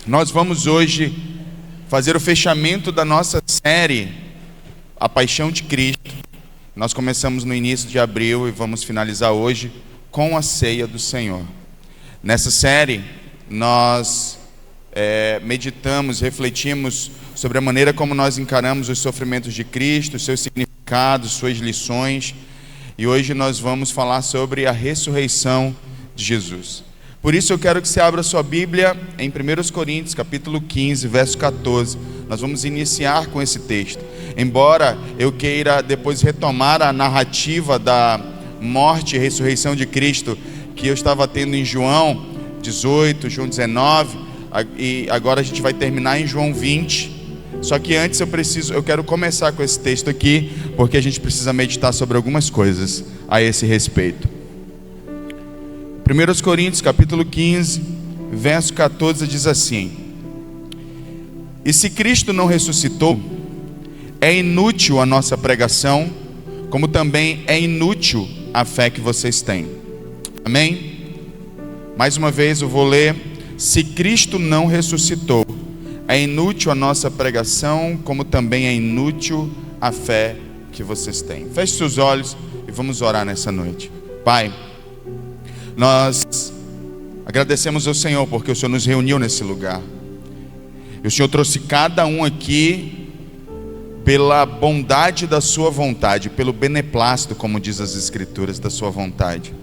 Nós vamos hoje fazer o fechamento da nossa série, A Paixão de Cristo. Nós começamos no início de abril e vamos finalizar hoje com a Ceia do Senhor. Nessa série, nós meditamos, refletimos sobre a maneira como nós encaramos os sofrimentos de Cristo, seus significados, suas lições. E hoje nós vamos falar sobre a ressurreição de Jesus. Por isso eu quero que você abra sua Bíblia em 1 Coríntios, capítulo 15, verso 14. Nós vamos iniciar com esse texto. Embora eu queira depois retomar a narrativa da morte e ressurreição de Cristo que eu estava tendo em João 18, João 19, e agora a gente vai terminar em João 20. Só que antes eu quero começar com esse texto aqui, porque a gente precisa meditar sobre algumas coisas a esse respeito. 1 Coríntios capítulo 15, verso 14 diz assim: E se Cristo não ressuscitou, é inútil a nossa pregação, como também é inútil a fé que vocês têm. Amém? Mais uma vez eu vou ler: Se Cristo não ressuscitou, é inútil a nossa pregação, como também é inútil a fé que vocês têm. Feche seus olhos e vamos orar nessa noite. Pai, nós agradecemos ao Senhor porque o Senhor nos reuniu nesse lugar. E o Senhor trouxe cada um aqui pela bondade da sua vontade, pelo beneplácito, como diz as Escrituras, da sua vontade.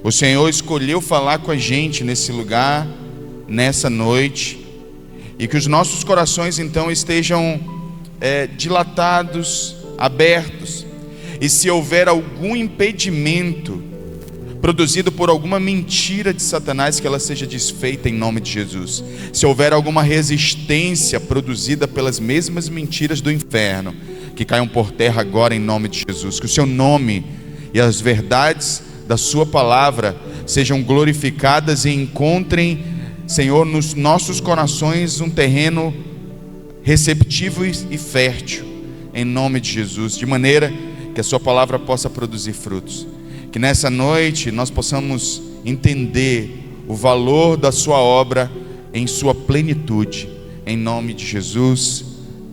O Senhor escolheu falar com a gente nesse lugar, nessa noite, e que os nossos corações então estejam dilatados, abertos. E se houver algum impedimento produzido por alguma mentira de Satanás, que ela seja desfeita em nome de Jesus. Se houver alguma resistência produzida pelas mesmas mentiras do inferno, que caiam por terra agora em nome de Jesus. Que o seu nome e as verdades da sua palavra sejam glorificadas e encontrem, Senhor, nos nossos corações um terreno receptivo e fértil, em nome de Jesus, de maneira que a sua palavra possa produzir frutos. Que nessa noite nós possamos entender o valor da sua obra em sua plenitude, em nome de Jesus.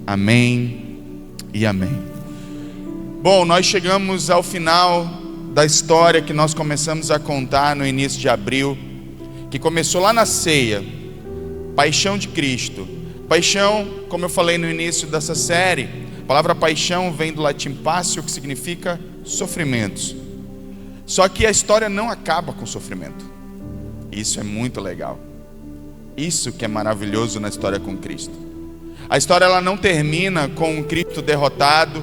Amém e amém. Bom, nós chegamos ao final da história que nós começamos a contar no início de abril, que começou lá na ceia, Paixão de Cristo. Paixão, como eu falei no início dessa série, a palavra paixão vem do latim passio, que significa sofrimentos. Só que a história não acaba com sofrimento. Isso é muito legal. Isso que é maravilhoso na história com Cristo. A história ela não termina com Cristo derrotado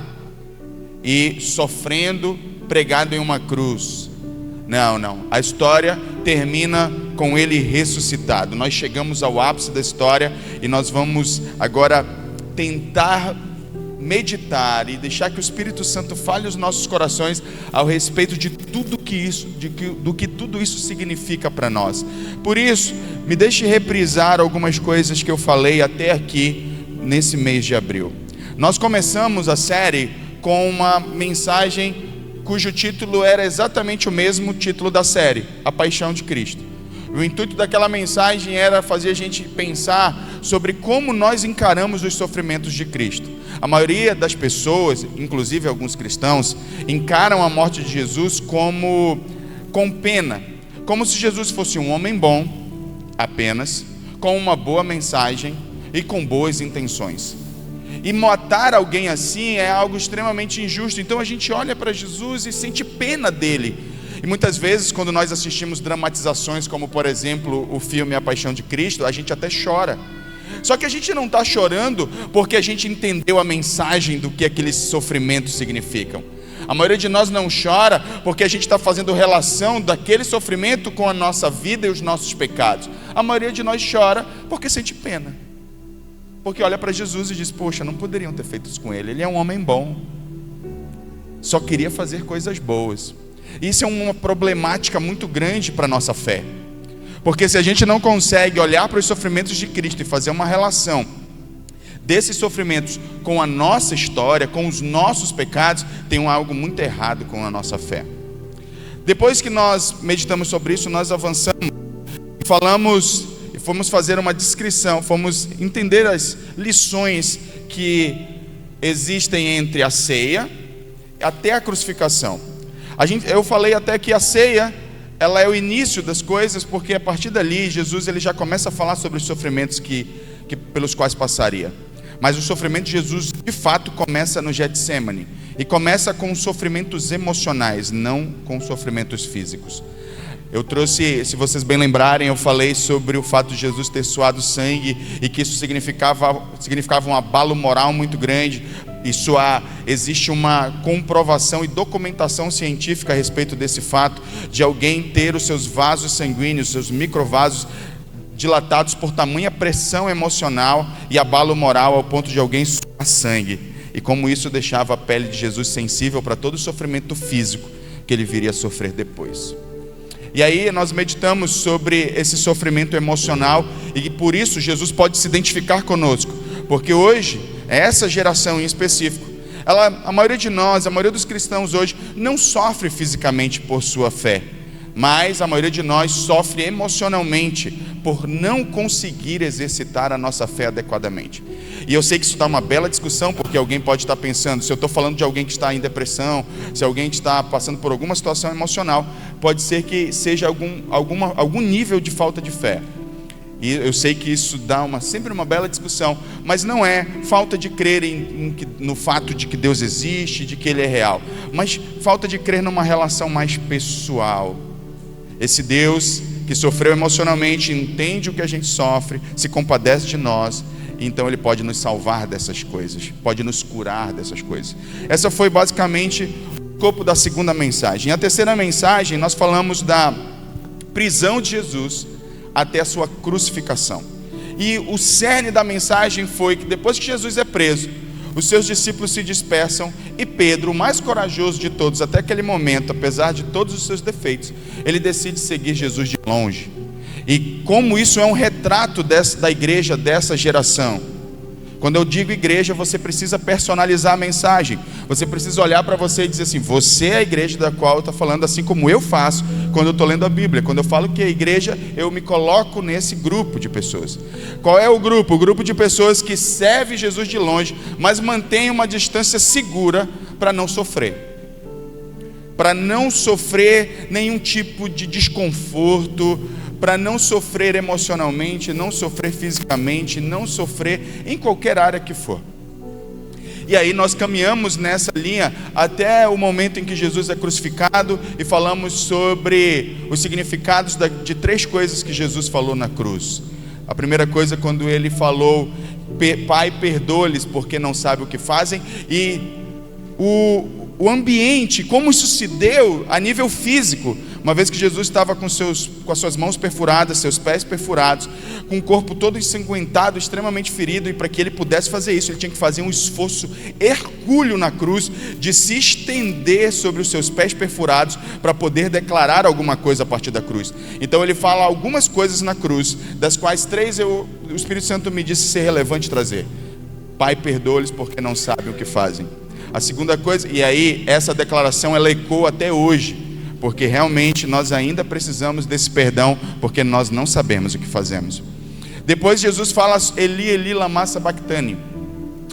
e sofrendo, pregado em uma cruz. Não. A história termina com Ele ressuscitado. Nós chegamos ao ápice da história e nós vamos agora tentar meditar e deixar que o Espírito Santo fale os nossos corações ao respeito de tudo do que tudo isso significa para nós. Por isso, me deixe reprisar algumas coisas que eu falei até aqui nesse mês de abril. Nós começamos a série com uma mensagem cujo título era exatamente o mesmo título da série, A Paixão de Cristo. O intuito daquela mensagem era fazer a gente pensar sobre como nós encaramos os sofrimentos de Cristo. A maioria das pessoas, inclusive alguns cristãos, encaram a morte de Jesus com pena, como se Jesus fosse um homem bom, apenas, com uma boa mensagem e com boas intenções. E matar alguém assim é algo extremamente injusto. Então a gente olha para Jesus e sente pena dele. E muitas vezes, quando nós assistimos dramatizações, como por exemplo o filme A Paixão de Cristo, a gente até chora. Só que a gente não está chorando porque a gente entendeu a mensagem do que aqueles sofrimentos significam. A maioria de nós não chora porque a gente está fazendo relação daquele sofrimento com a nossa vida e os nossos pecados. A maioria de nós chora porque sente pena. Porque olha para Jesus e diz: poxa, não poderiam ter feito isso com ele. Ele é um homem bom. Só queria fazer coisas boas. Isso é uma problemática muito grande para a nossa fé. Porque se a gente não consegue olhar para os sofrimentos de Cristo e fazer uma relação desses sofrimentos com a nossa história, com os nossos pecados, tem algo muito errado com a nossa fé. Depois que nós meditamos sobre isso, nós avançamos e falamos fomos fazer uma descrição, fomos entender as lições que existem entre a ceia até a crucificação. Eu falei até que a ceia, ela é o início das coisas, porque a partir dali Jesus ele já começa a falar sobre os sofrimentos pelos quais passaria. Mas o sofrimento de Jesus de fato começa no Getsemane, e começa com sofrimentos emocionais, não com sofrimentos físicos. Eu trouxe, se vocês bem lembrarem, eu falei sobre o fato de Jesus ter suado sangue e que isso significava um abalo moral muito grande. Existe uma comprovação e documentação científica a respeito desse fato, de alguém ter os seus vasos sanguíneos, seus microvasos dilatados por tamanha pressão emocional e abalo moral ao ponto de alguém suar sangue. E como isso deixava a pele de Jesus sensível para todo o sofrimento físico que ele viria a sofrer depois. E aí nós meditamos sobre esse sofrimento emocional, e por isso Jesus pode se identificar conosco, porque hoje, essa geração em específico, a maioria de nós, a maioria dos cristãos hoje, não sofre fisicamente por sua fé, mas a maioria de nós sofre emocionalmente por não conseguir exercitar a nossa fé adequadamente. E eu sei que isso dá uma bela discussão, porque alguém pode estar pensando, se eu estou falando de alguém que está em depressão, se alguém está passando por alguma situação emocional, pode ser que seja algum nível de falta de fé. E eu sei que isso dá sempre uma bela discussão, mas não é falta de crer no fato de que Deus existe, de que Ele é real, mas falta de crer numa relação mais pessoal. Esse Deus que sofreu emocionalmente, entende o que a gente sofre, se compadece de nós, então Ele pode nos salvar dessas coisas, pode nos curar dessas coisas. Essa foi basicamente o escopo da segunda mensagem. A terceira mensagem, nós falamos da prisão de Jesus até a sua crucificação. E o cerne da mensagem foi que depois que Jesus é preso, os seus discípulos se dispersam, e Pedro, o mais corajoso de todos até aquele momento, apesar de todos os seus defeitos, ele decide seguir Jesus de longe. E como isso é um retrato da igreja dessa geração. Quando eu digo igreja, você precisa personalizar a mensagem. Você precisa olhar para você e dizer assim: você é a igreja da qual eu estou falando, assim como eu faço quando eu estou lendo a Bíblia. Quando eu falo que é igreja, eu me coloco nesse grupo de pessoas. Qual é o grupo? O grupo de pessoas que serve Jesus de longe, mas mantém uma distância segura para não sofrer. Para não sofrer nenhum tipo de desconforto, para não sofrer emocionalmente, não sofrer fisicamente, não sofrer em qualquer área que for. E aí nós caminhamos nessa linha até o momento em que Jesus é crucificado, e falamos sobre os significados de três coisas que Jesus falou na cruz. A primeira coisa, quando ele falou: Pai, perdoa-lhes porque não sabem o que fazem. E o ambiente, como isso se deu a nível físico, uma vez que Jesus estava com as suas mãos perfuradas, seus pés perfurados, com o corpo todo ensanguentado, extremamente ferido, e para que ele pudesse fazer isso, ele tinha que fazer um esforço hercúleo na cruz, de se estender sobre os seus pés perfurados, para poder declarar alguma coisa a partir da cruz. Então ele fala algumas coisas na cruz, das quais três o Espírito Santo me disse ser relevante trazer: Pai, perdoa-lhes porque não sabem o que fazem. A segunda coisa, e aí essa declaração ela ecoa até hoje, porque realmente nós ainda precisamos desse perdão, porque nós não sabemos o que fazemos. Depois Jesus fala: Eli, Eli, lama sabachthani.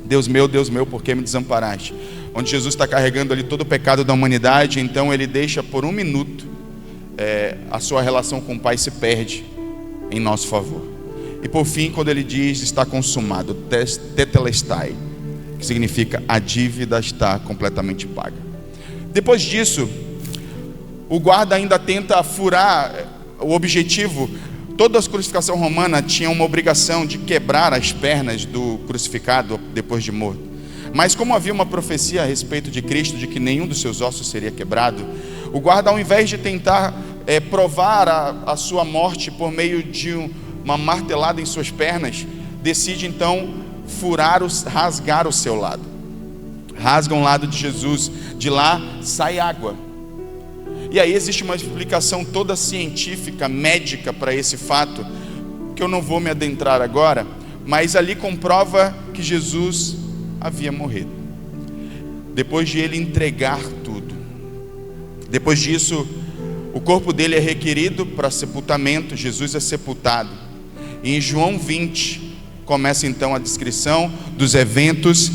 Deus meu, por que me desamparaste? Onde Jesus está carregando ali todo o pecado da humanidade, então ele deixa por um minuto, a sua relação com o Pai se perde em nosso favor. E por fim, quando ele diz: está consumado, tetelestai, que significa a dívida está completamente paga. Depois disso, o guarda ainda tenta furar o objetivo. Toda a crucificação romana tinha uma obrigação de quebrar as pernas do crucificado depois de morto. Mas como havia uma profecia a respeito de Cristo, de que nenhum dos seus ossos seria quebrado, o guarda, ao invés de tentar provar a sua morte por meio de uma martelada em suas pernas, decide então rasgar o seu lado. Rasga um lado de Jesus, de lá sai água. E aí existe uma explicação toda científica, médica para esse fato, que eu não vou me adentrar agora, mas ali comprova que Jesus havia morrido. Depois de ele entregar tudo. Depois disso, o corpo dele é requerido para sepultamento, Jesus é sepultado. E em João 20 começa então a descrição dos eventos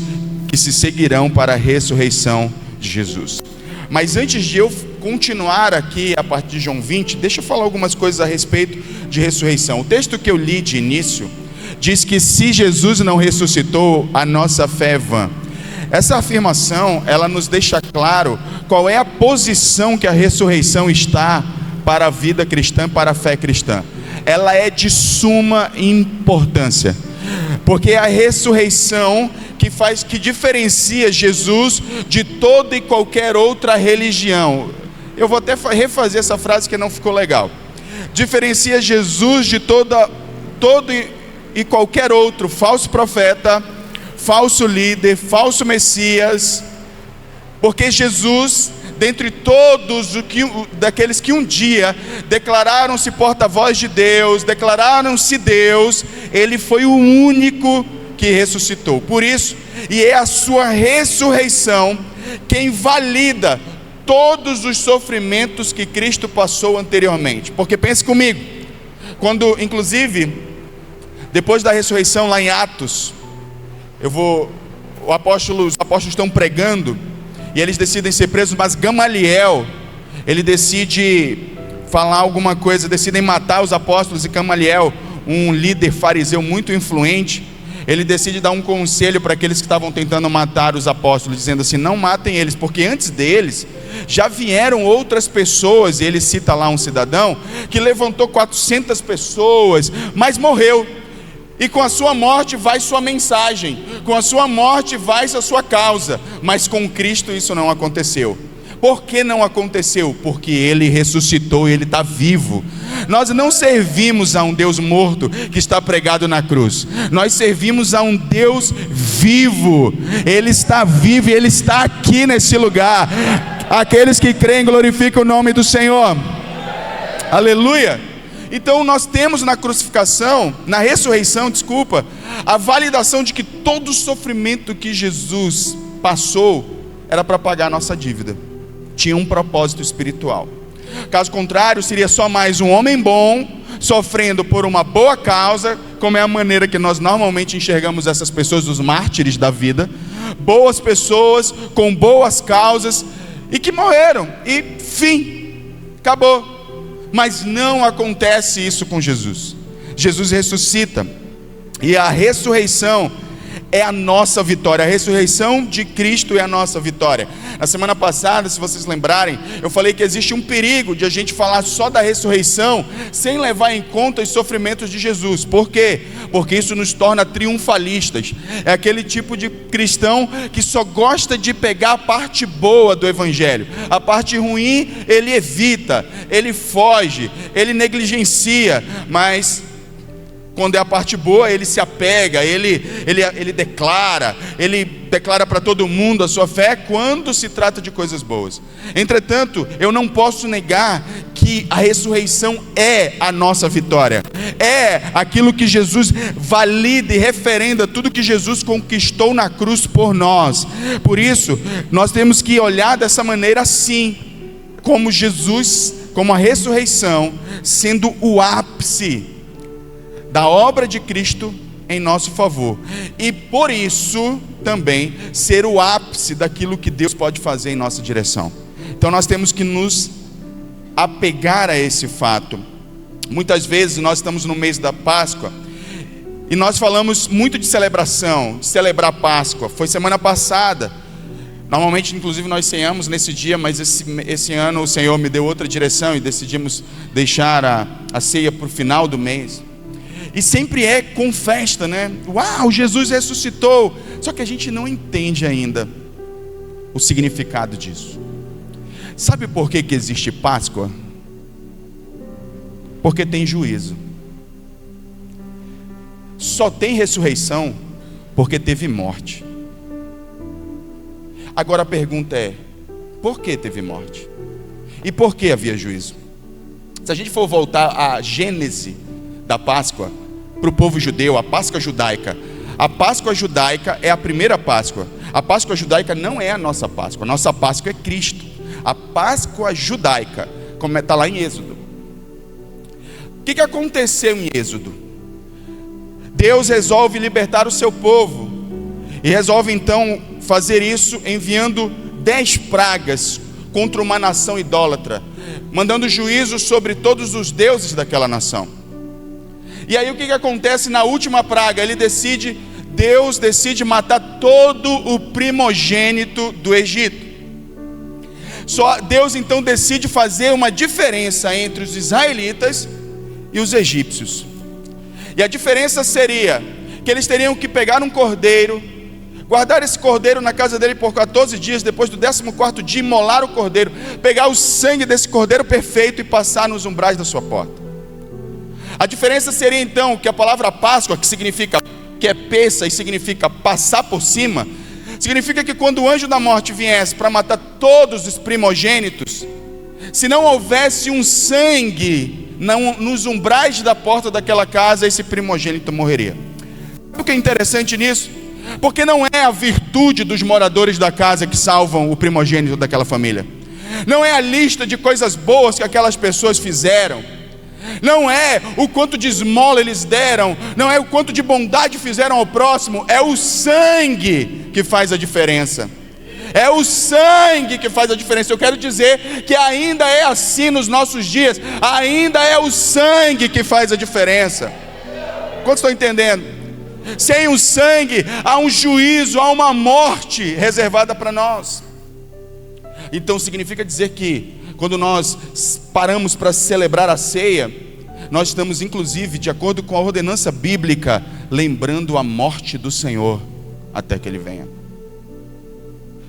que se seguirão para a ressurreição de Jesus. Mas antes de eu continuar aqui a partir de João 20, deixa eu falar algumas coisas a respeito de ressurreição. O texto que eu li de início diz que se Jesus não ressuscitou, a nossa fé é vã. Essa afirmação, ela nos deixa claro qual é a posição que a ressurreição está para a vida cristã, para a fé cristã. Ela é de suma importância, porque é a ressurreição que diferencia Jesus de toda e qualquer outra religião. Eu vou até refazer essa frase que não ficou legal. Diferencia Jesus de todo e qualquer outro falso profeta, falso líder, falso Messias, porque Jesus, dentre todos daqueles que um dia declararam-se porta-voz de Deus, declararam-se Deus, ele foi o único que ressuscitou. Por isso, e é a sua ressurreição quem valida todos os sofrimentos que Cristo passou anteriormente. Porque pense comigo, quando inclusive depois da ressurreição lá em Atos, os apóstolos estão pregando e eles decidem ser presos, mas Gamaliel, ele decide falar alguma coisa, decidem matar os apóstolos, e Gamaliel, um líder fariseu muito influente, ele decide dar um conselho para aqueles que estavam tentando matar os apóstolos, dizendo assim: não matem eles, porque antes deles já vieram outras pessoas. E ele cita lá um cidadão que levantou 400 pessoas, mas morreu. E com a sua morte vai sua mensagem, com a sua morte vai a sua causa, mas com Cristo isso não aconteceu. Por que não aconteceu? Porque Ele ressuscitou e Ele está vivo. Nós não servimos a um Deus morto que está pregado na cruz. Nós servimos a um Deus vivo. Ele está vivo e Ele está aqui nesse lugar. Aqueles que creem glorificam o nome do Senhor. Aleluia. Então nós temos na crucificação, na ressurreição, a validação de que todo o sofrimento que Jesus passou era para pagar a nossa dívida. Tinha um propósito espiritual. Caso contrário, seria só mais um homem bom, sofrendo por uma boa causa, como é a maneira que nós normalmente enxergamos essas pessoas, os mártires da vida. Boas pessoas, com boas causas, e que morreram, e fim, acabou. Mas não acontece isso com Jesus. Jesus ressuscita, e a ressurreição é a nossa vitória. A ressurreição de Cristo é a nossa vitória. Na semana passada, se vocês lembrarem, eu falei que existe um perigo de a gente falar só da ressurreição sem levar em conta os sofrimentos de Jesus. Por quê? Porque isso nos torna triunfalistas. É aquele tipo de cristão que só gosta de pegar a parte boa do evangelho. A parte ruim ele evita, ele foge, ele negligencia, mas quando é a parte boa, ele se apega, ele declara para todo mundo a sua fé quando se trata de coisas boas. Entretanto, eu não posso negar que a ressurreição é a nossa vitória. É aquilo que Jesus valida e referenda tudo que Jesus conquistou na cruz por nós. Por isso, nós temos que olhar dessa maneira assim, como Jesus, como a ressurreição, sendo o ápice da obra de Cristo em nosso favor, e por isso também ser o ápice daquilo que Deus pode fazer em nossa direção. Então nós temos que nos apegar a esse fato. Muitas vezes nós estamos no mês da Páscoa e nós falamos muito de celebração, de celebrar a Páscoa. Foi semana passada, normalmente inclusive nós ceiamos nesse dia, mas esse ano o Senhor me deu outra direção e decidimos deixar a ceia para o final do mês. E sempre é com festa, né? Uau, Jesus ressuscitou. Só que a gente não entende ainda o significado disso. Sabe por que existe Páscoa? Porque tem juízo. Só tem ressurreição porque teve morte. Agora a pergunta é: por que teve morte? E por que havia juízo? Se a gente for voltar à gênese da Páscoa, para o povo judeu, a Páscoa judaica. A Páscoa judaica é a primeira Páscoa. A Páscoa judaica não é a nossa Páscoa. A nossa Páscoa é Cristo. A Páscoa judaica, como está lá em Êxodo. O que aconteceu em Êxodo? Deus resolve libertar o seu povo, e resolve então fazer isso enviando 10 pragas contra uma nação idólatra, mandando juízo sobre todos os deuses daquela nação. E aí o que acontece na última praga? Deus decide matar todo o primogênito do Egito. Só Deus então decide fazer uma diferença entre os israelitas e os egípcios. E a diferença seria que eles teriam que pegar um cordeiro, guardar esse cordeiro na casa dele por 14 dias, depois do 14º dia imolar o cordeiro, pegar o sangue desse cordeiro perfeito e passar nos umbrais da sua porta. A diferença seria então que a palavra Páscoa, que é peça e significa passar por cima, significa que quando o anjo da morte viesse para matar todos os primogênitos, se não houvesse um sangue nos umbrais da porta daquela casa, esse primogênito morreria. Sabe o que é interessante nisso? Porque não é a virtude dos moradores da casa que salvam o primogênito daquela família, não é a lista de coisas boas que aquelas pessoas fizeram, não é o quanto de esmola eles deram, não é o quanto de bondade fizeram ao próximo, é o sangue que faz a diferença. É o sangue que faz a diferença. Eu quero dizer que ainda é assim nos nossos dias, ainda é o sangue que faz a diferença. Quantos estão entendendo? Sem o sangue há um juízo, há uma morte reservada para nós. Então significa dizer que quando nós paramos para celebrar a ceia, nós estamos inclusive, de acordo com a ordenança bíblica, lembrando a morte do Senhor até que Ele venha.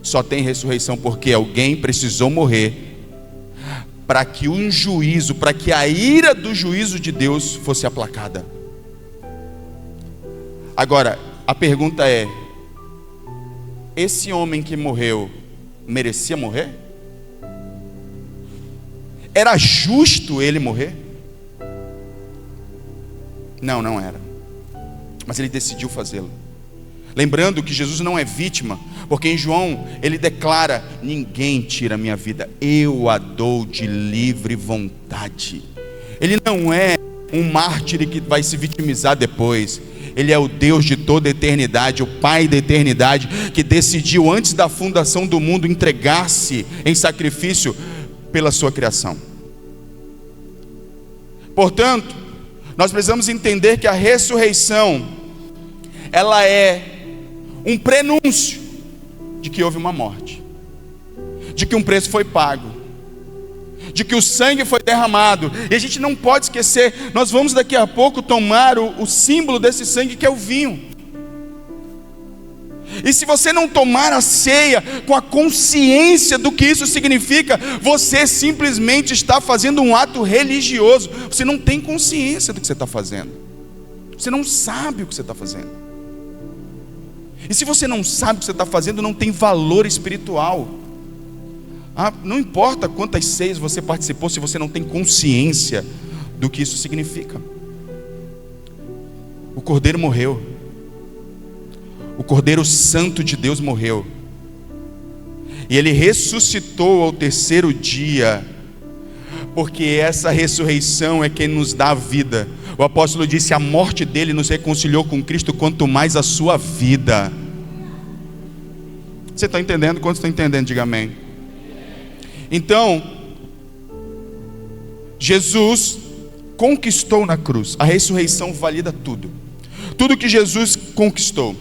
Só tem ressurreição porque alguém precisou morrer para que um juízo, para que a ira do juízo de Deus fosse aplacada. Agora, a pergunta é: esse homem que morreu merecia morrer? Era justo ele morrer? Não, não era. Mas ele decidiu fazê-lo. Lembrando que Jesus não é vítima, porque em João ele declara: ninguém tira a minha vida, eu a dou de livre vontade. Ele não é um mártir que vai se vitimizar depois. Ele é o Deus de toda a eternidade, o Pai da eternidade, que decidiu antes da fundação do mundo entregar-se em sacrifício pela sua criação. Portanto, nós precisamos entender que a ressurreição, ela é um prenúncio de que houve uma morte, de que um preço foi pago, de que o sangue foi derramado. E a gente não pode esquecer, nós vamos daqui a pouco tomar o símbolo desse sangue, que é o vinho. E se você não tomar a ceia com a consciência do que isso significa, você simplesmente está fazendo um ato religioso. Você não tem consciência do que você está fazendo, você não sabe o que você está fazendo. E se você não sabe o que você está fazendo, não tem valor espiritual. Não importa quantas ceias você participou, se você não tem consciência do que isso significa. O Cordeiro morreu, o Cordeiro Santo de Deus morreu, e Ele ressuscitou ao terceiro dia, porque essa ressurreição é quem nos dá a vida. O apóstolo disse: a morte dele nos reconciliou com Cristo, quanto mais a sua vida. Você está entendendo? Quantos estão entendendo? Diga amém. Então, Jesus conquistou na cruz. A ressurreição valida tudo. Tudo que Jesus conquistou.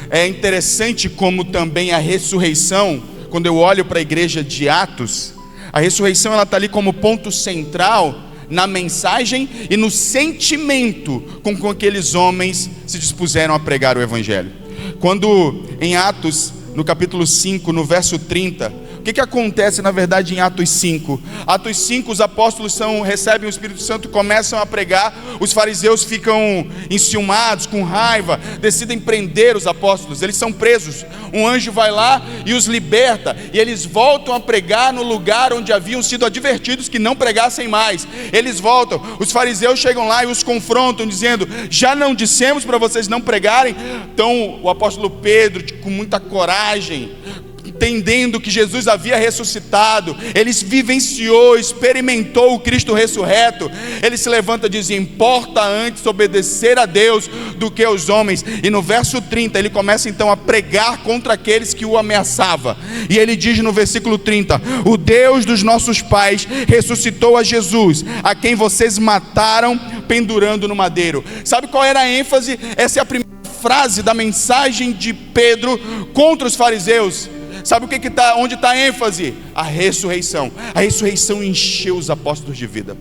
É interessante como também a ressurreição, quando eu olho para a igreja de Atos, a ressurreição ela está ali como ponto central na mensagem e no sentimento com que aqueles homens se dispuseram a pregar o Evangelho. Quando em Atos, no capítulo 5, no verso 30, o que acontece na verdade em Atos 5? Atos 5, os apóstolos recebem o Espírito Santo, começam a pregar. Os fariseus ficam enciumados, com raiva, decidem prender os apóstolos. Eles são presos, um anjo vai lá e os liberta, e eles voltam a pregar no lugar onde haviam sido advertidos que não pregassem mais. Eles voltam, os fariseus chegam lá e os confrontam, dizendo: já não dissemos para vocês não pregarem? Então o apóstolo Pedro, com muita coragem, entendendo que Jesus havia ressuscitado, ele vivenciou, experimentou o Cristo ressurreto, ele se levanta e diz: importa antes obedecer a Deus do que aos homens. E no verso 30 ele começa então a pregar contra aqueles que o ameaçavam, e ele diz no versículo 30: o Deus dos nossos pais ressuscitou a Jesus, a quem vocês mataram pendurando no madeiro. Sabe qual era a ênfase? Essa é a primeira frase da mensagem de Pedro contra os fariseus. Sabe onde está a ênfase? A ressurreição. A ressurreição encheu os apóstolos de vida.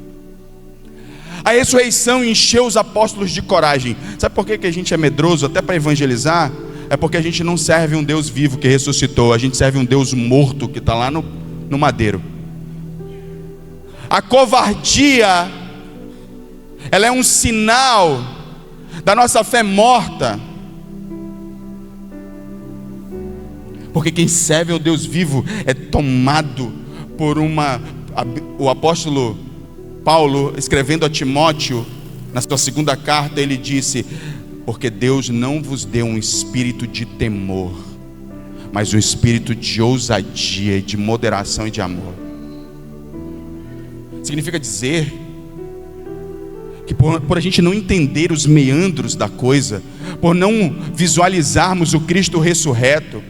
A ressurreição encheu os apóstolos de coragem. Sabe por que a gente é medroso até para evangelizar? É porque a gente não serve um Deus vivo que ressuscitou, a gente serve um Deus morto que está lá no madeiro. A covardia, ela é um sinal da nossa fé morta. Porque quem serve ao Deus vivo é tomado por o apóstolo Paulo, escrevendo a Timóteo, na sua segunda carta, ele disse: porque Deus não vos deu um espírito de temor, mas um espírito de ousadia, de moderação e de amor. Significa dizer que por a gente não entender os meandros da coisa, por não visualizarmos o Cristo ressurreto,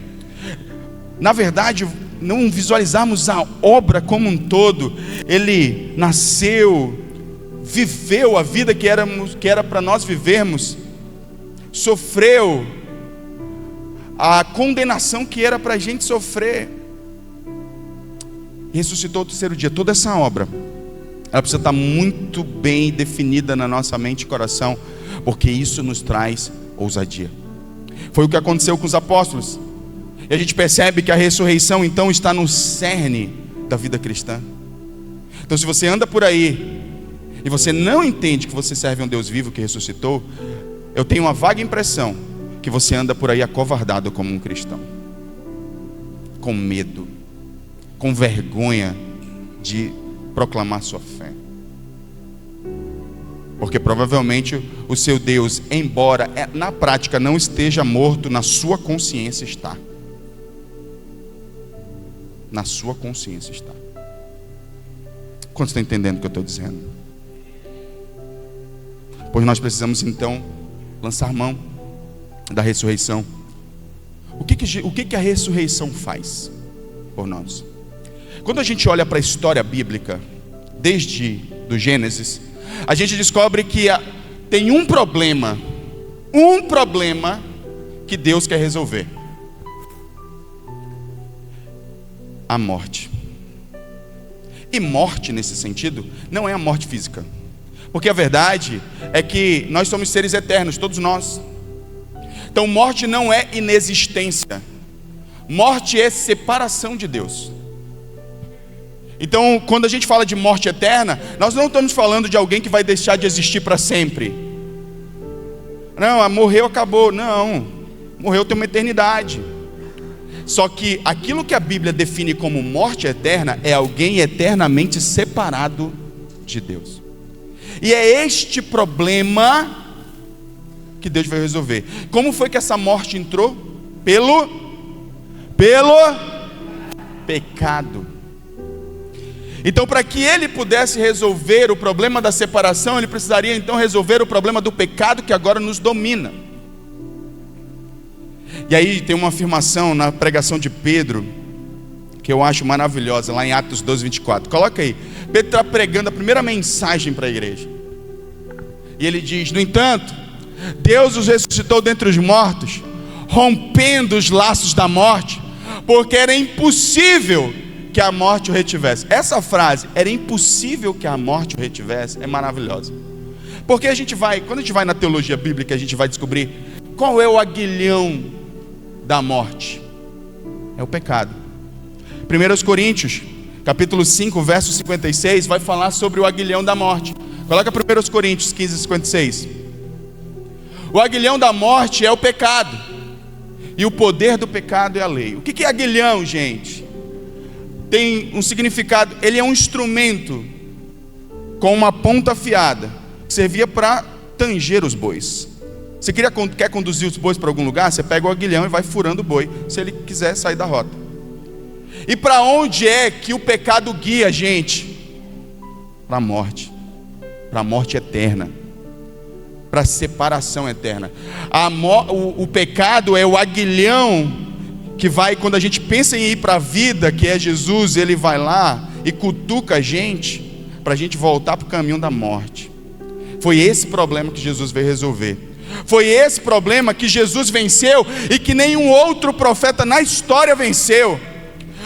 na verdade, não visualizarmos a obra como um todo. Ele nasceu, viveu a vida que era para nós vivermos, sofreu a condenação que era para a gente sofrer, ressuscitou ao terceiro dia. Toda essa obra, ela precisa estar muito bem definida na nossa mente e coração, porque isso nos traz ousadia. Foi o que aconteceu com os apóstolos. E a gente percebe que a ressurreição então está no cerne da vida cristã. Então, se você anda por aí e você não entende que você serve a um Deus vivo que ressuscitou, eu tenho uma vaga impressão que você anda por aí acovardado como um cristão, com medo, com vergonha de proclamar sua fé. Porque provavelmente o seu Deus, embora na prática não esteja morto, na sua consciência está. Na sua consciência está. Quantos estão entendendo o que eu estou dizendo? Pois nós precisamos então lançar mão da ressurreição. O que a ressurreição faz por nós? Quando a gente olha para a história bíblica, desde do Gênesis, a gente descobre que tem um problema que Deus quer resolver: a morte. E morte, nesse sentido, não é a morte física, porque a verdade é que nós somos seres eternos, todos nós. Então morte não é inexistência, morte é separação de Deus. Então, quando a gente fala de morte eterna, nós não estamos falando de alguém que vai deixar de existir para sempre. Não, morreu, acabou. Não, morreu, tem uma eternidade. Só que aquilo que a Bíblia define como morte eterna é alguém eternamente separado de Deus. E é este problema que Deus vai resolver. Como foi que essa morte entrou? Pelo pecado. Então, para que ele pudesse resolver o problema da separação, ele precisaria então resolver o problema do pecado que agora nos domina. E aí tem uma afirmação na pregação de Pedro que eu acho maravilhosa, lá em Atos 12, 24. Coloca aí. Pedro está pregando a primeira mensagem para a igreja. E ele diz: no entanto, Deus os ressuscitou dentre os mortos, rompendo os laços da morte, porque era impossível que a morte o retivesse. Essa frase, era impossível que a morte o retivesse, é maravilhosa. Porque quando a gente vai na teologia bíblica, a gente vai descobrir qual é o aguilhão da morte. É o pecado. 1 Coríntios, capítulo 5, verso 56, vai falar sobre o aguilhão da morte. Coloca 1 Coríntios 15, 56. O aguilhão da morte é o pecado, e o poder do pecado é a lei. O que é aguilhão, gente? Tem um significado. Ele é um instrumento com uma ponta afiada, que servia para tanger os bois. Você quer conduzir os bois para algum lugar? Você pega o aguilhão e vai furando o boi, se ele quiser sair da rota. E para onde é que o pecado guia a gente? Para a morte eterna, para a separação eterna. O pecado é o aguilhão que vai, quando a gente pensa em ir para a vida, que é Jesus, ele vai lá e cutuca a gente, para a gente voltar para o caminho da morte. Foi esse problema que Jesus veio resolver. Foi esse problema que Jesus venceu e que nenhum outro profeta na história venceu.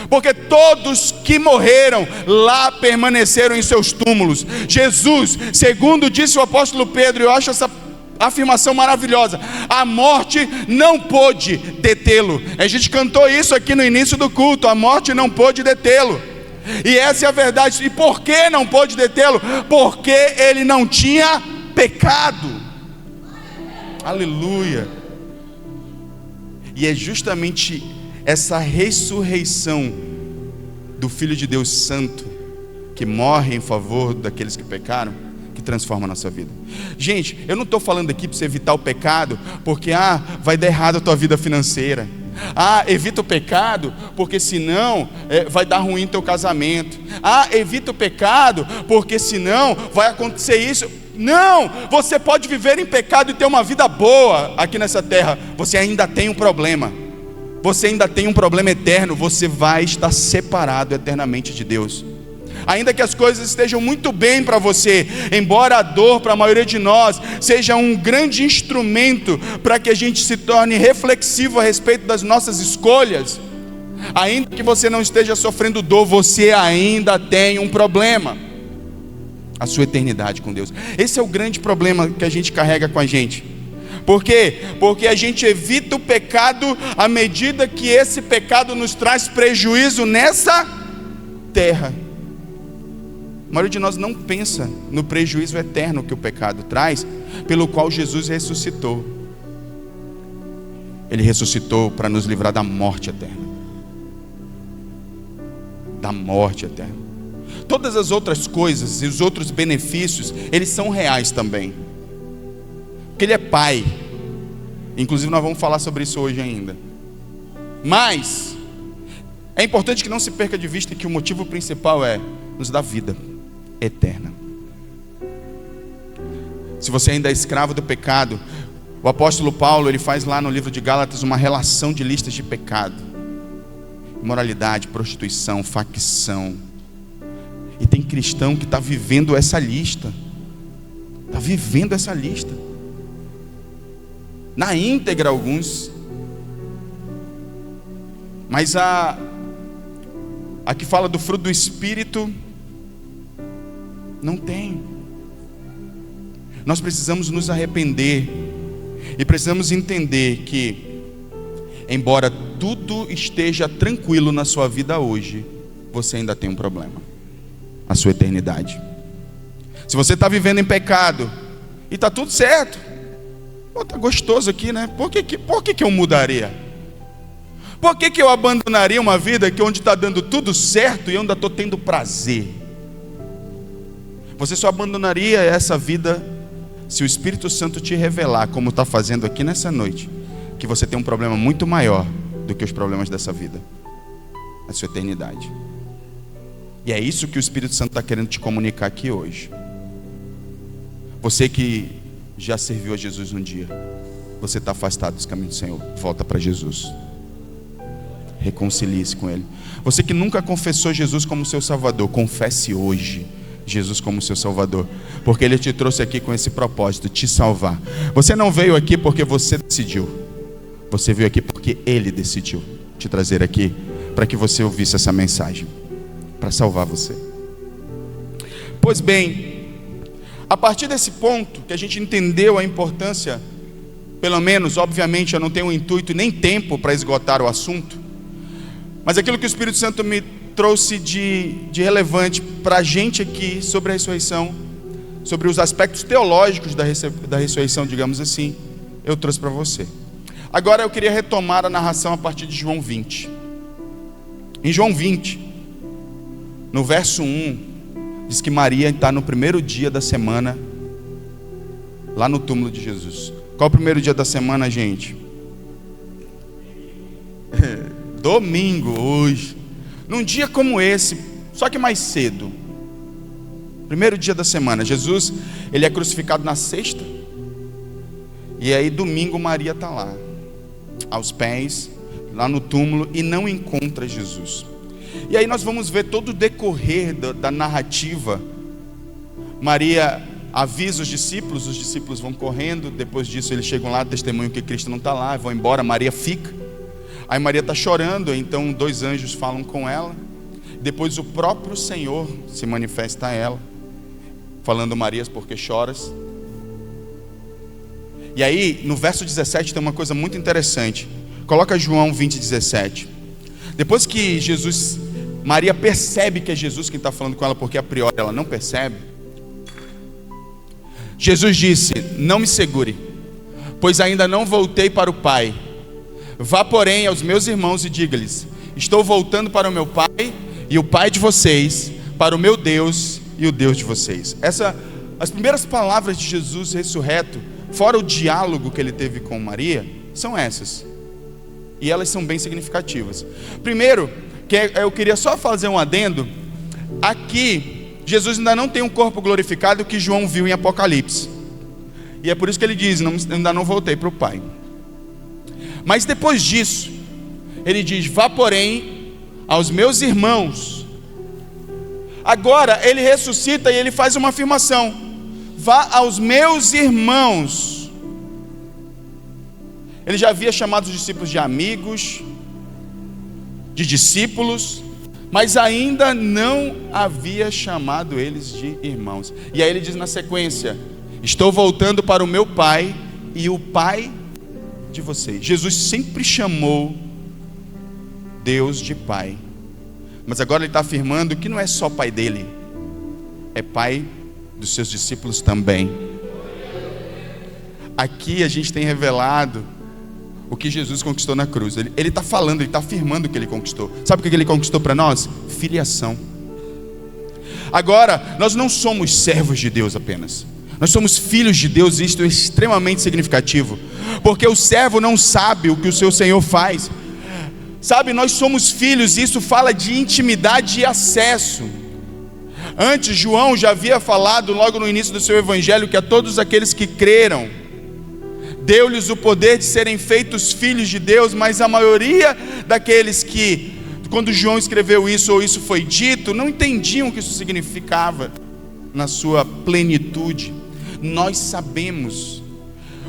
Porque todos que morreram lá permaneceram em seus túmulos. Jesus, segundo disse o apóstolo Pedro, eu acho essa afirmação maravilhosa: a morte não pôde detê-lo. A gente cantou isso aqui no início do culto: a morte não pôde detê-lo. E essa é a verdade. E por que não pôde detê-lo? Porque ele não tinha pecado. Aleluia. E é justamente essa ressurreição do Filho de Deus Santo, que morre em favor daqueles que pecaram, que transforma a nossa vida. Gente, eu não estou falando aqui para você evitar o pecado, porque vai dar errado a tua vida financeira. Evita o pecado, porque senão vai dar ruim teu casamento. Evita o pecado, porque senão vai acontecer isso. Não, você pode viver em pecado e ter uma vida boa aqui nessa terra. Você ainda tem um problema. Você ainda tem um problema eterno. Você vai estar separado eternamente de Deus. Ainda que as coisas estejam muito bem para você, embora a dor para a maioria de nós seja um grande instrumento para que a gente se torne reflexivo a respeito das nossas escolhas, ainda que você não esteja sofrendo dor, você ainda tem um problema: a sua eternidade com Deus. Esse é o grande problema que a gente carrega com a gente. Por quê? Porque a gente evita o pecado à medida que esse pecado nos traz prejuízo nessa terra. A maioria de nós não pensa no prejuízo eterno que o pecado traz, pelo qual Jesus ressuscitou. Ele ressuscitou para nos livrar da morte eterna. Da morte eterna. Todas as outras coisas e os outros benefícios, eles são reais também. Porque Ele é Pai. Inclusive nós vamos falar sobre isso hoje ainda. Mas é importante que não se perca de vista que o motivo principal é nos dar vida eterna. Se você ainda é escravo do pecado, o apóstolo Paulo, ele faz lá no livro de Gálatas uma relação de listas de pecado: imoralidade, prostituição, facção. E tem cristão que está vivendo essa lista. Está vivendo essa lista na íntegra, alguns. Mas a que fala do fruto do Espírito, não tem. Nós precisamos nos arrepender e precisamos entender que, embora tudo esteja tranquilo na sua vida hoje, você ainda tem um problema: a sua eternidade. Se você está vivendo em pecado e está tudo certo, está gostoso aqui, né? Por que eu mudaria? Por que eu abandonaria uma vida onde está dando tudo certo e eu ainda estou tendo prazer? Você só abandonaria essa vida se o Espírito Santo te revelar, como está fazendo aqui nessa noite, que você tem um problema muito maior do que os problemas dessa vida, a sua eternidade. E é isso que o Espírito Santo está querendo te comunicar aqui hoje. Você que já serviu a Jesus um dia, você está afastado dos caminhos do Senhor, volta para Jesus. Reconcilie-se com Ele. Você que nunca confessou Jesus como seu Salvador, confesse hoje Jesus como seu Salvador, porque Ele te trouxe aqui com esse propósito: te salvar. Você não veio aqui porque você decidiu, você veio aqui porque Ele decidiu te trazer aqui, para que você ouvisse essa mensagem, para salvar você. Pois bem, a partir desse ponto que a gente entendeu a importância, pelo menos, obviamente eu não tenho intuito nem tempo para esgotar o assunto, mas aquilo que o Espírito Santo me trouxe de relevante para a gente aqui sobre a ressurreição, sobre os aspectos teológicos da ressurreição, digamos assim, eu trouxe para você. Agora eu queria retomar a narração a partir de João 20. Em João 20, no verso 1, diz que Maria está no primeiro dia da semana, lá no túmulo de Jesus. Qual é o primeiro dia da semana, gente? Domingo, hoje. Num dia como esse, só que mais cedo, primeiro dia da semana, Jesus, ele é crucificado na sexta, e aí domingo Maria está lá, aos pés, lá no túmulo, e não encontra Jesus. E aí nós vamos ver todo o decorrer da narrativa. Maria avisa os discípulos vão correndo, depois disso eles chegam lá, testemunham que Cristo não está lá, vão embora, Maria fica. Aí Maria está chorando, então 2 anjos falam com ela, depois o próprio Senhor se manifesta a ela, falando: Maria, por que choras? E aí no verso 17 tem uma coisa muito interessante. Coloca João 20:17. Depois que Maria percebe que é Jesus quem está falando com ela, porque a priori ela não percebe, Jesus disse: não me segure, pois ainda não voltei para o Pai. Vá, porém, aos meus irmãos e diga-lhes: estou voltando para o meu Pai e o Pai de vocês, para o meu Deus e o Deus de vocês. As primeiras palavras de Jesus ressurreto, fora o diálogo que ele teve com Maria, são essas. E elas são bem significativas. Primeiro, eu queria só fazer um adendo. Aqui, Jesus ainda não tem um corpo glorificado que João viu em Apocalipse. E é por isso que ele diz: ainda não voltei para o Pai. Mas depois disso, ele diz: vá, porém, aos meus irmãos. Agora, ele ressuscita e ele faz uma afirmação: vá aos meus irmãos. Ele já havia chamado os discípulos de amigos, de discípulos, mas ainda não havia chamado eles de irmãos. E aí ele diz na sequência: estou voltando para o meu Pai e o Pai de vocês. Jesus sempre chamou Deus de Pai, mas agora ele está afirmando que não é só Pai dele, é Pai dos seus discípulos também. Aqui a gente tem revelado o que Jesus conquistou na cruz. Ele está falando, ele está afirmando o que ele conquistou. Sabe o que ele conquistou para nós? Filiação. Agora, nós não somos servos de Deus apenas, nós somos filhos de Deus. E isto é extremamente significativo, porque o servo não sabe o que o seu Senhor faz. Sabe, nós somos filhos, e isso fala de intimidade e acesso. Antes, João já havia falado logo no início do seu evangelho que a todos aqueles que creram, deu-lhes o poder de serem feitos filhos de Deus. Mas a maioria daqueles que, quando João escreveu isso, ou isso foi dito, não entendiam o que isso significava na sua plenitude. Nós sabemos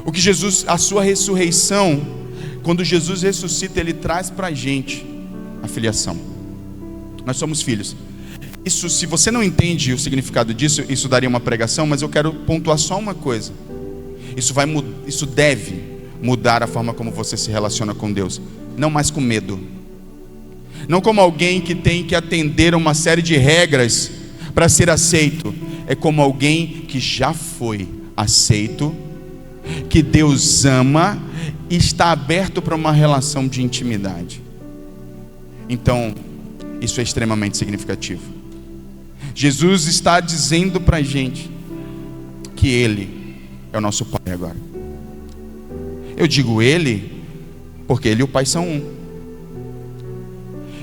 o que Jesus, a sua ressurreição, quando Jesus ressuscita, ele traz para a gente a filiação. Nós somos filhos. Isso, se você não entende o significado disso, isso daria uma pregação, mas eu quero pontuar só uma coisa. Isso deve mudar a forma como você se relaciona com Deus. Não mais com medo, não como alguém que tem que atender a uma série de regras para ser aceito. É como alguém que já foi aceito, que Deus ama e está aberto para uma relação de intimidade. Então, isso é extremamente significativo. Jesus está dizendo para a gente que Ele é o nosso Pai agora. Eu digo Ele porque Ele e o Pai são um.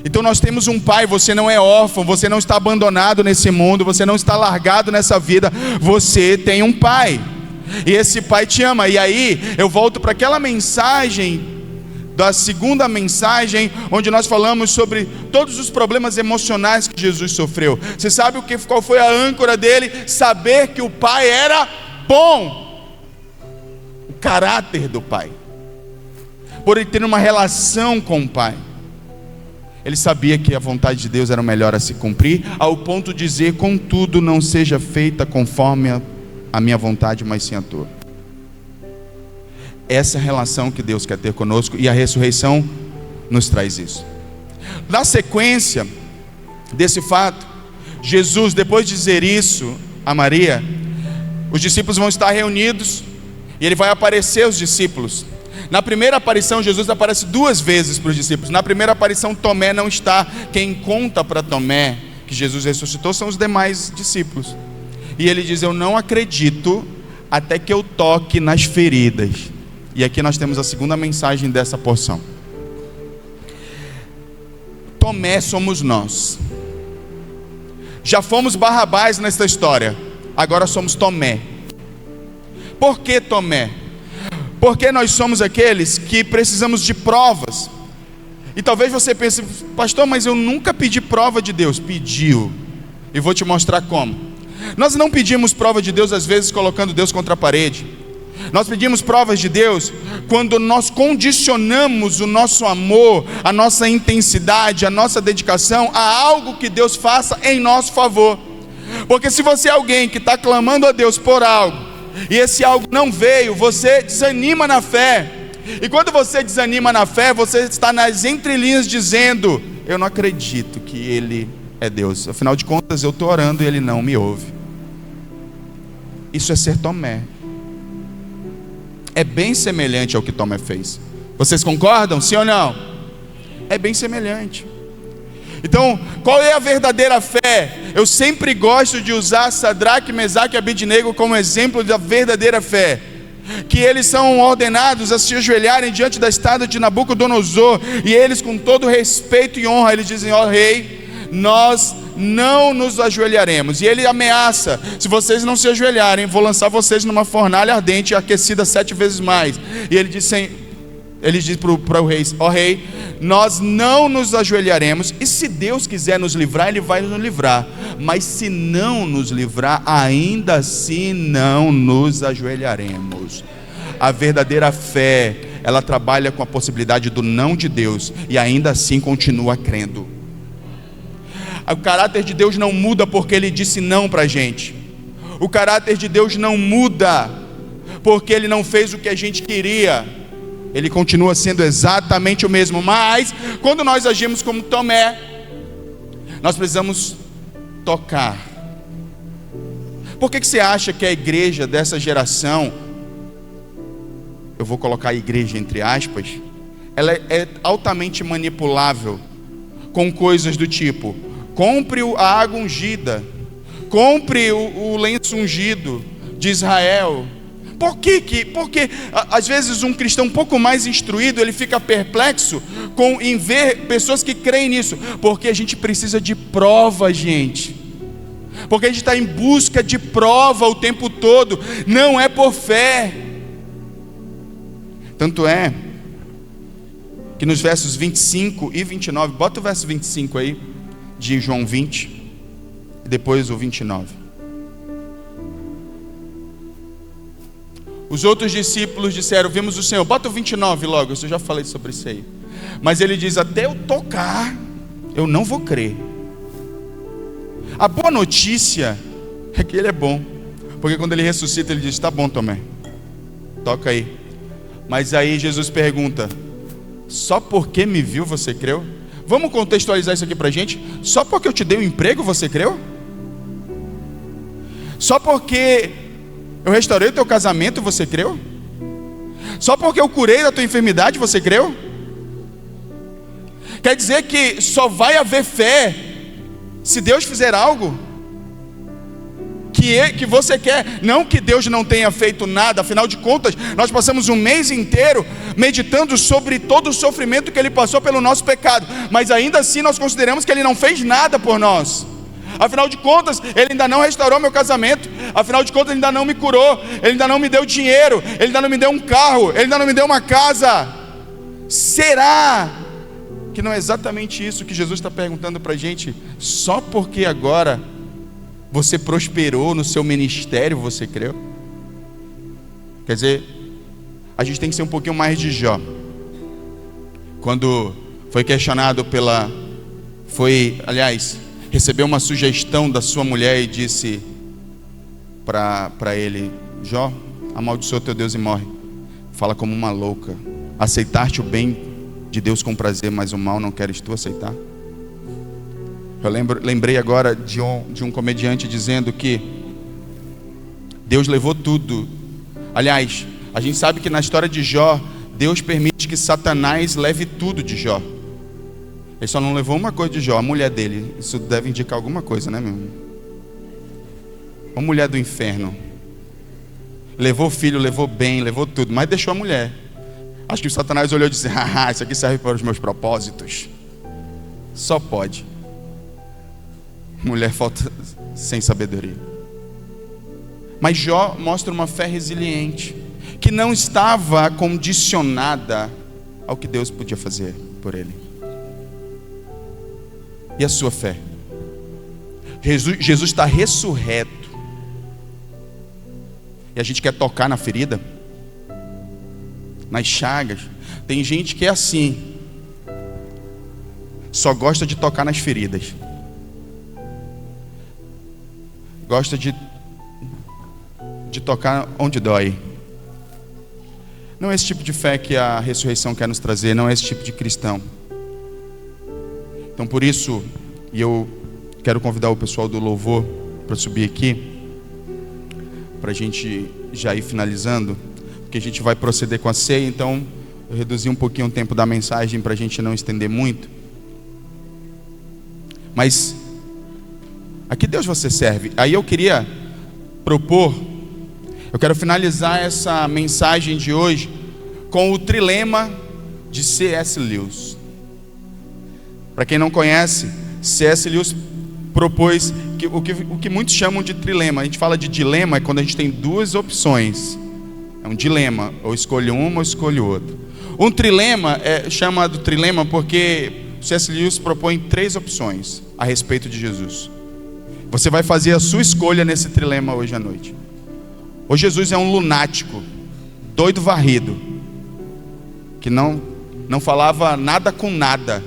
Então nós temos um Pai. Você não é órfão, você não está abandonado nesse mundo, você não está largado nessa vida. Você tem um Pai, e esse Pai te ama. E aí eu volto para aquela mensagem, da segunda mensagem, onde nós falamos sobre todos os problemas emocionais que Jesus sofreu. Você sabe qual foi a âncora dele? Saber que o Pai era bom. O caráter do Pai, por ele ter uma relação com o Pai, ele sabia que a vontade de Deus era o melhor a se cumprir, ao ponto de dizer: contudo, não seja feita conforme a minha vontade, mas sim a tua. Essa é a relação que Deus quer ter conosco, e a ressurreição nos traz isso. Na sequência desse fato, Jesus, depois de dizer isso a Maria, os discípulos vão estar reunidos, e ele vai aparecer aos discípulos. Na primeira aparição, Jesus aparece 2 vezes para os discípulos. Na primeira aparição, Tomé não está. Quem conta para Tomé que Jesus ressuscitou são os demais discípulos. E ele diz: eu não acredito até que eu toque nas feridas. E aqui nós temos a segunda mensagem dessa porção. Tomé somos nós. Já fomos Barrabás nessa história, agora somos Tomé. Por que Tomé? Porque nós somos aqueles que precisamos de provas. E talvez você pense: pastor, mas eu nunca pedi prova de Deus. Pediu, e vou te mostrar como. Nós não pedimos prova de Deus às vezes colocando Deus contra a parede. Nós pedimos provas de Deus quando nós condicionamos o nosso amor, a nossa intensidade, a nossa dedicação a algo que Deus faça em nosso favor. Porque se você é alguém que está clamando a Deus por algo, e esse algo não veio, você desanima na fé. E quando você desanima na fé, você está nas entrelinhas dizendo: eu não acredito que Ele é Deus. Afinal de contas, eu estou orando e Ele não me ouve. Isso é ser Tomé. É bem semelhante ao que Tomé fez. Vocês concordam? Sim ou não? É bem semelhante. Então, qual é a verdadeira fé? Eu sempre gosto de usar Sadraque, Mesaque e Abednego como exemplo da verdadeira fé. Que eles são ordenados a se ajoelharem diante da estátua de Nabucodonosor, e eles, com todo respeito e honra, eles dizem: ó rei, nós não nos ajoelharemos. E ele ameaça: se vocês não se ajoelharem, vou lançar vocês numa fornalha ardente, aquecida 7 vezes mais. E ele diz para o rei: ó rei, nós não nos ajoelharemos, e se Deus quiser nos livrar, Ele vai nos livrar, mas se não nos livrar, ainda assim não nos ajoelharemos. A verdadeira fé, ela trabalha com a possibilidade do não de Deus, e ainda assim continua crendo. O caráter de Deus não muda porque Ele disse não para a gente. O caráter de Deus não muda porque Ele não fez o que a gente queria. Ele continua sendo exatamente o mesmo. Mas quando nós agimos como Tomé, nós precisamos tocar. Por que você acha que a igreja dessa geração, eu vou colocar a igreja entre aspas, ela é altamente manipulável com coisas do tipo: compre a água ungida, compre o lenço ungido de Israel. Porque às vezes um cristão um pouco mais instruído, ele fica perplexo em ver pessoas que creem nisso. Porque a gente precisa de prova, gente. Porque a gente está em busca de prova o tempo todo. Não é por fé. Tanto é que nos versos 25 e 29, bota o verso 25 aí, de João 20, e depois o 29. Os outros discípulos disseram: vimos o Senhor. Bota o 29 logo, eu já falei sobre isso aí. Mas ele diz: até eu tocar, eu não vou crer. A boa notícia é que Ele é bom, porque quando Ele ressuscita, Ele diz: tá bom, Tomé, toca aí. Mas aí Jesus pergunta: só porque me viu você creu? Vamos contextualizar isso aqui pra gente. Só porque eu te dei um emprego você creu? Só porque eu restaurei o teu casamento você creu? Só porque eu curei da tua enfermidade você creu? Quer dizer que só vai haver fé se Deus fizer algo que você quer. Não que Deus não tenha feito nada. Afinal de contas, nós passamos um mês inteiro meditando sobre todo o sofrimento que Ele passou pelo nosso pecado, mas ainda assim nós consideramos que Ele não fez nada por nós. Afinal de contas, Ele ainda não restaurou meu casamento. Afinal de contas, Ele ainda não me curou. Ele ainda não me deu dinheiro. Ele ainda não me deu um carro. Ele ainda não me deu uma casa. Será que não é exatamente isso que Jesus está perguntando para a gente? Só porque agora você prosperou no seu ministério, você creu? Quer dizer, a gente tem que ser um pouquinho mais de Jó. Quando foi questionado recebeu uma sugestão da sua mulher e disse para ele: Jó, amaldiçoa teu Deus e morre. Fala como uma louca. Aceitar-te o bem de Deus com prazer, mas o mal não queres tu aceitar? Eu lembrei agora de um comediante dizendo que Deus levou tudo. Aliás, a gente sabe que na história de Jó, Deus permite que Satanás leve tudo de Jó. Ele só não levou uma coisa de Jó, a mulher dele. Isso deve indicar alguma coisa, né, meu irmão? Uma mulher do inferno. Levou o filho, levou bem, levou tudo, mas deixou a mulher. Acho que o Satanás olhou e disse: haha, isso aqui serve para os meus propósitos. Só pode. Mulher falta sem sabedoria. Mas Jó mostra uma fé resiliente, que não estava condicionada ao que Deus podia fazer por ele. E a sua fé? Jesus está ressurreto. E a gente quer tocar na ferida, nas chagas. Tem gente que é assim, só gosta de tocar nas feridas, gosta de tocar onde dói. Não é esse tipo de fé que a ressurreição quer nos trazer, não é esse tipo de cristão. Então por isso, e eu quero convidar o pessoal do louvor para subir aqui, para a gente já ir finalizando, porque a gente vai proceder com a ceia. Então eu reduzi um pouquinho o tempo da mensagem para a gente não estender muito. Mas a que Deus você serve? Aí eu queria propor, eu quero finalizar essa mensagem de hoje com o trilema de C.S. Lewis. Para quem não conhece, C.S. Lewis propôs o que muitos chamam de trilema. A gente fala de dilema, é quando a gente tem duas opções. É um dilema, ou escolho uma ou escolho outra. Um trilema é chamado trilema porque C.S. Lewis propõe 3 opções a respeito de Jesus. Você vai fazer a sua escolha nesse trilema hoje à noite. Ou Jesus é um lunático, doido varrido, que não falava nada com nada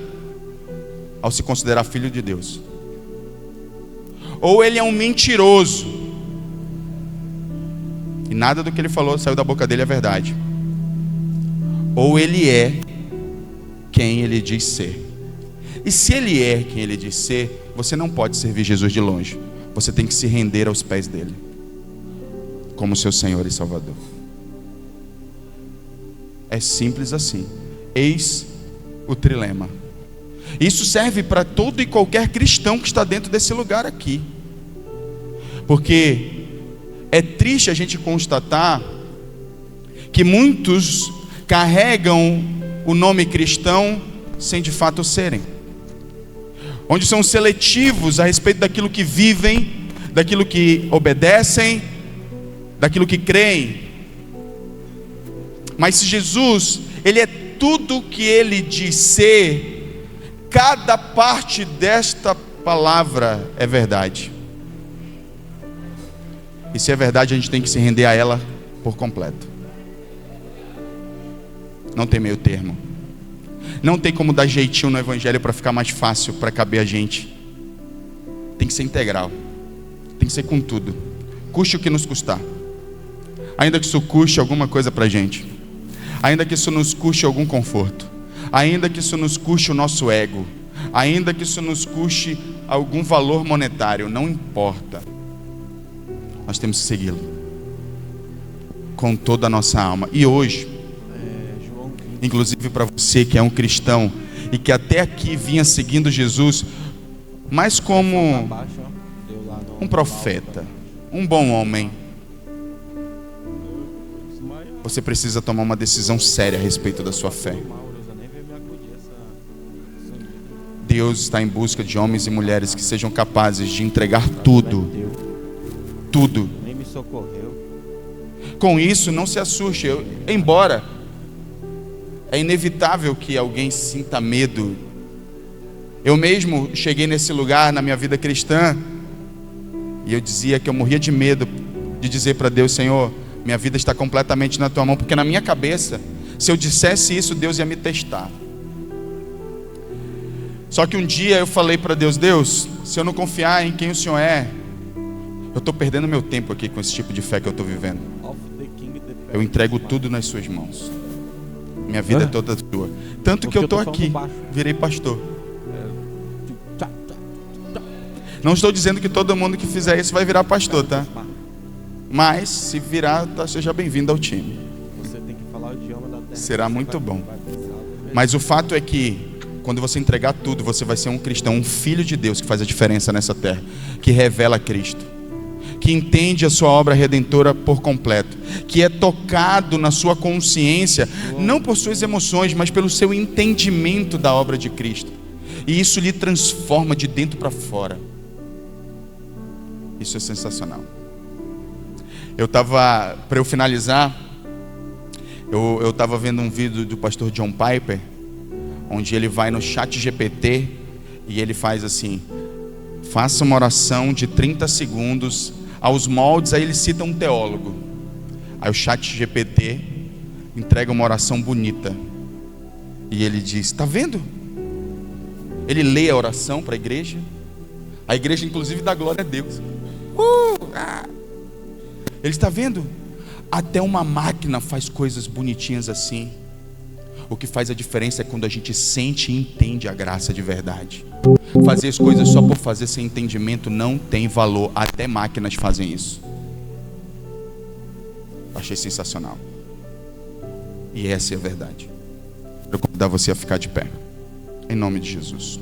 ao se considerar filho de Deus. Ou ele é um mentiroso, e nada do que ele falou saiu da boca dele é verdade. Ou ele é quem ele diz ser. E se ele é quem ele diz ser, você não pode servir Jesus de longe. Você tem que se render aos pés dele, como seu Senhor e Salvador. É simples assim. Eis o trilema. Isso serve para todo e qualquer cristão que está dentro desse lugar aqui. Porque é triste a gente constatar que muitos carregam o nome cristão sem de fato serem. Onde são seletivos a respeito daquilo que vivem, daquilo que obedecem, daquilo que creem. Mas se Jesus, ele é tudo o que ele diz ser, cada parte desta palavra é verdade. E se é verdade, a gente tem que se render a ela por completo. Não tem meio termo. Não tem como dar jeitinho no evangelho para ficar mais fácil, para caber a gente. Tem que ser integral. Tem que ser com tudo. Custe o que nos custar. Ainda que isso custe alguma coisa para a gente. Ainda que isso nos custe algum conforto. Ainda que isso nos custe o nosso ego. Ainda que isso nos custe algum valor monetário. Não importa. Nós temos que segui-lo com toda a nossa alma. E hoje, inclusive para você que é um cristão e que até aqui vinha seguindo Jesus, mas como um profeta, um bom homem, você precisa tomar uma decisão séria a respeito da sua fé. Deus está em busca de homens e mulheres que sejam capazes de entregar tudo. Tudo. Com isso, não se assuste. Embora é inevitável que alguém sinta medo. Eu mesmo cheguei nesse lugar na minha vida cristã e eu dizia que eu morria de medo de dizer para Deus: Senhor, minha vida está completamente na tua mão, porque na minha cabeça, se eu dissesse isso, Deus ia me testar. Só que um dia eu falei para Deus: Deus, se eu não confiar em quem o Senhor é, eu estou perdendo meu tempo aqui com esse tipo de fé que eu estou vivendo. Eu entrego tudo nas suas mãos. Minha vida é toda tua. Tanto que eu estou aqui, virei pastor. Não estou dizendo que todo mundo que fizer isso vai virar pastor, tá? Mas se virar, seja bem-vindo ao time. Será muito bom. Mas o fato é que quando você entregar tudo, você vai ser um cristão, um filho de Deus que faz a diferença nessa terra, que revela Cristo, que entende a sua obra redentora por completo, que é tocado na sua consciência, não por suas emoções, mas pelo seu entendimento da obra de Cristo. e isso lhe transforma de dentro para fora. Isso é sensacional. Para eu finalizar, eu estava vendo um vídeo do pastor John Piper, onde ele vai no ChatGPT e ele faz assim: faça uma oração de 30 segundos aos moldes, aí ele cita um teólogo. Aí o ChatGPT entrega uma oração bonita e ele diz: está vendo? Ele lê a oração para a igreja inclusive dá glória a Deus. Ele está vendo? Até uma máquina faz coisas bonitinhas assim. O que faz a diferença é quando a gente sente e entende a graça de verdade. Fazer as coisas só por fazer sem entendimento não tem valor. Até máquinas fazem isso. Achei sensacional. E essa é a verdade. Eu quero convidar você a ficar de pé, em nome de Jesus.